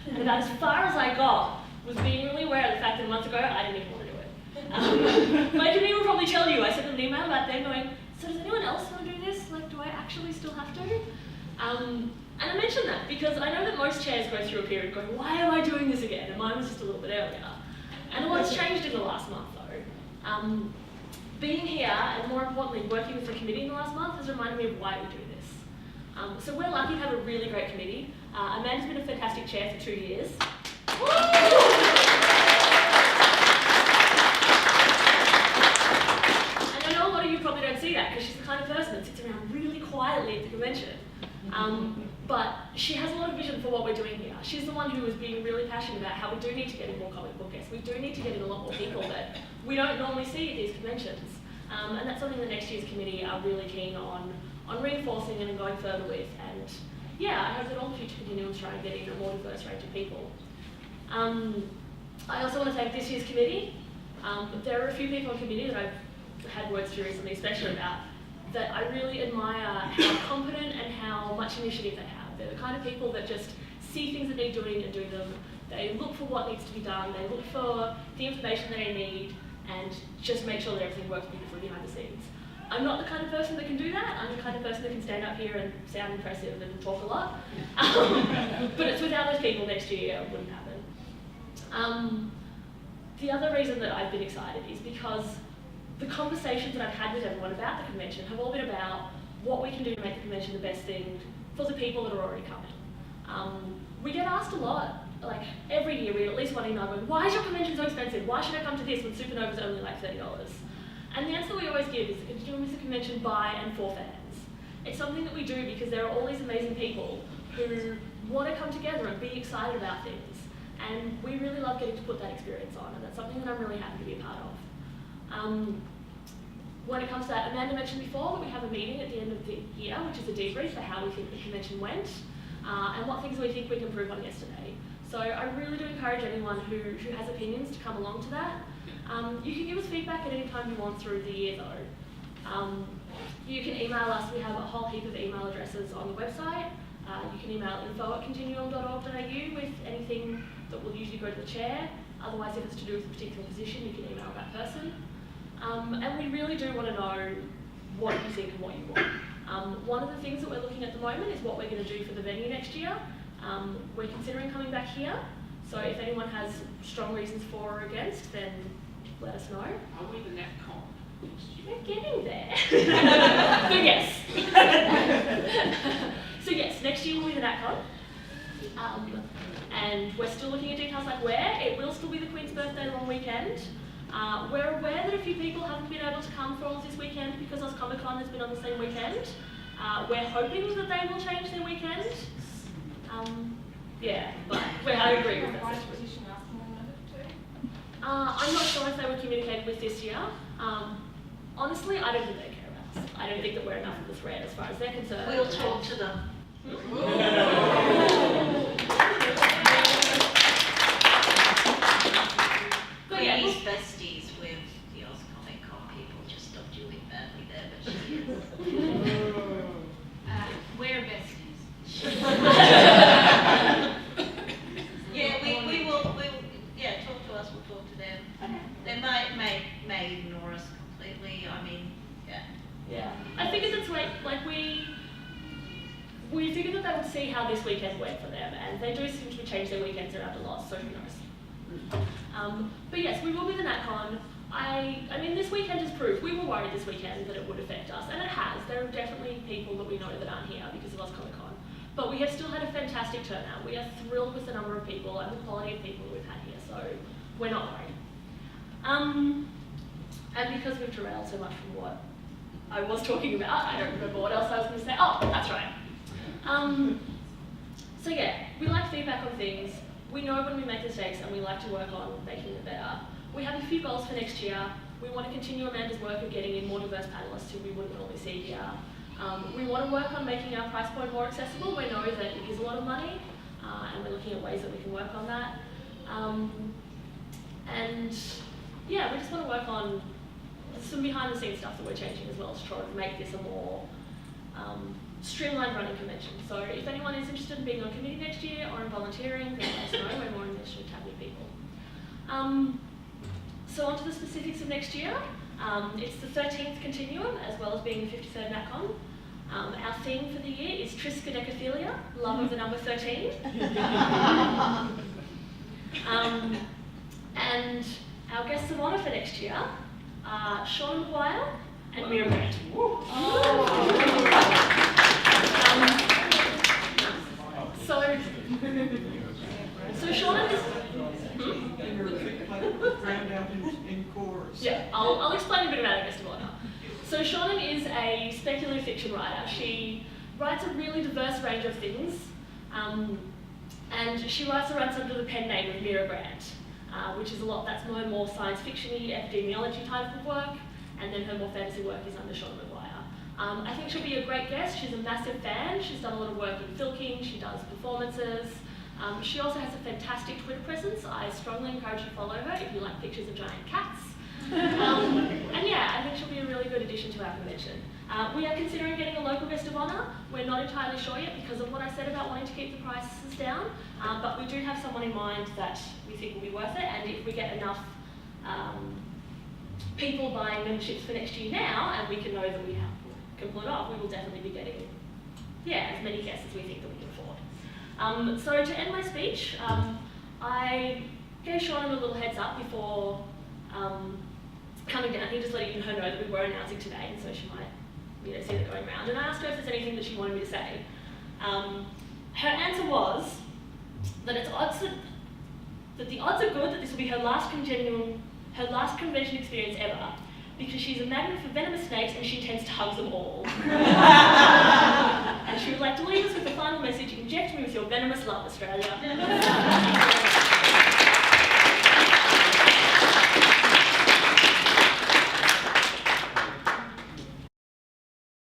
And about as far as I got was being really aware of the fact that months ago I didn't even want to do it. My committee will probably tell you, I sent them an email about them going, so does anyone else want to do this? Like, do I actually still have to? And I mentioned that because I know that most chairs go through a period going, why am I doing this again? And mine was just a little bit earlier. And a lot's changed in the last month though. Being here, and more importantly, working with the committee in the last month has reminded me of why we do this. So we're lucky to have a really great committee. Amanda's been a fantastic chair for 2 years. And I know a lot of you probably don't see that because she's the kind of person that sits around really quietly at the convention. But she has a lot of vision for what we're doing here. She's the one who is being really passionate about how we do need to get in more comic book guests. We do need to get in a lot more people that we don't normally see at these conventions. And that's something the next year's committee are really keen on reinforcing and going further with. And yeah, I hope that all the future continuums try and get in a more diverse range of people. I also want to thank this year's committee. There are a few people on committee that I've had words to recently, especially about, that I really admire how competent and how much initiative they have. They're the kind of people that just see things that need doing and do them. They look for what needs to be done. They look for the information they need and just make sure that everything works beautifully behind the scenes. I'm not the kind of person that can do that. I'm the kind of person that can stand up here and sound impressive and talk a lot. But it's without those people next year, it wouldn't happen. The other reason that I've been excited is because the conversations that I've had with everyone about the convention have all been about what we can do to make the convention the best thing for the people that are already coming. We get asked a lot, like every year we get at least one email going, why is your convention so expensive? Why should I come to this when Supernova's only like $30? And the answer we always give is the Continuum is a convention by and for fans. It's something that we do because there are all these amazing people who want to come together and be excited about things. And we really love getting to put that experience on, and that's something that I'm really happy to be a part of. When it comes to that, Amanda mentioned before that we have a meeting at the end of the year, which is a debrief for how we think the convention went, and what things we think we can improve on yesterday. So I really do encourage anyone who has opinions to come along to that. You can give us feedback at any time you want through the year though. You can email us, we have a whole heap of email addresses on the website. You can email info@continuum.org.au with anything that will usually go to the chair. Otherwise, if it's to do with a particular position, you can email that person. And we really do want to know what you think and what you want. One of the things that we're looking at the moment is what we're going to do for the venue next year. We're considering coming back here, so if anyone has strong reasons for or against, then let us know. Are we the NatCon next year? We're getting there. So yes, next year will be the NatCon. And we're still looking at details like where. It will still be the Queen's birthday long weekend. We're aware that a few people haven't been able to come for all this weekend because Comic-Con has been on the same weekend. We're hoping that they will change their weekend. Yeah, but I agree with that. I'm not sure if they were communicated with this year. Honestly, I don't think they care about us. I don't think that we're enough of the threat as far as they're concerned. We'll talk to them. But yeah, He's besties with the Comic-Con people, just stopped you with badly there, but she is. We're besties. Yeah, we will, talk to us, we'll talk to them. Okay. They may ignore us completely, I mean, yeah. Yeah, I figured that's like we figured that they would see how this weekend went for them, and they do seem to change their weekends around a lot, so who knows. But yes, we will be the NatCon. I mean, this weekend has proved, we were worried this weekend that it would affect us, and it has. There are definitely people that we know that aren't here because of Comic-Con. But we have still had a fantastic turnout. We are thrilled with the number of people and the quality of people we've had here, so we're not worried. And because we've derailed so much from what I was talking about, I don't remember what else I was going to say. Oh, that's right. So yeah, we like feedback on things. We know when we make mistakes and we like to work on making it better. We have a few goals for next year. We want to continue Amanda's work of getting in more diverse panellists who we wouldn't normally see here. We want to work on making our price point more accessible. We know that it is a lot of money, and we're looking at ways that we can work on that. And yeah, we just want to work on some behind the scenes stuff that we're changing as well to try to make this a more streamlined running convention. So if anyone is interested in being on committee next year or in volunteering, then let us us know when more initiative happening people. So on to the specifics of next year. It's the 13th Continuum, as well as being the 53rd NatCon. Our theme for the year is Triskaidekaphilia, love of the number 13. And our guests of honour for next year are Sean McGuire and Mira Grant. So Sean is... in chorus. Yeah, I'll explain a bit about our guest of honour. So Shannon is a speculative fiction writer. She writes a really diverse range of things, and she writes under the pen name of Mira Grant, which is a lot, that's more science fiction-y, epidemiology type of work, and then her more fantasy work is under Sean McGuire. I think she'll be a great guest. She's a massive fan. She's done a lot of work in filking, she does performances. She also has a fantastic Twitter presence. I strongly encourage you to follow her if you like pictures of giant cats. And yeah, I think she'll be a really good addition to our convention. We are considering getting a local guest of honour. We're not entirely sure yet because of what I said about wanting to keep the prices down, but we do have someone in mind that we think will be worth it, and if we get enough people buying memberships for next year now, and we can know that we can pull it off, we will definitely be getting as many guests as we think that we can afford. So to end my speech, I gave Sean a little heads up before coming down here, just letting her know that we were announcing today, and so she might see that going around. And I asked her if there's anything that she wanted me to say. Her answer was that the odds are good that this will be her last convention experience ever, because she's a magnet for venomous snakes and she intends to hug them all. And she would like to leave us with the final message: inject me with your venomous love, Australia.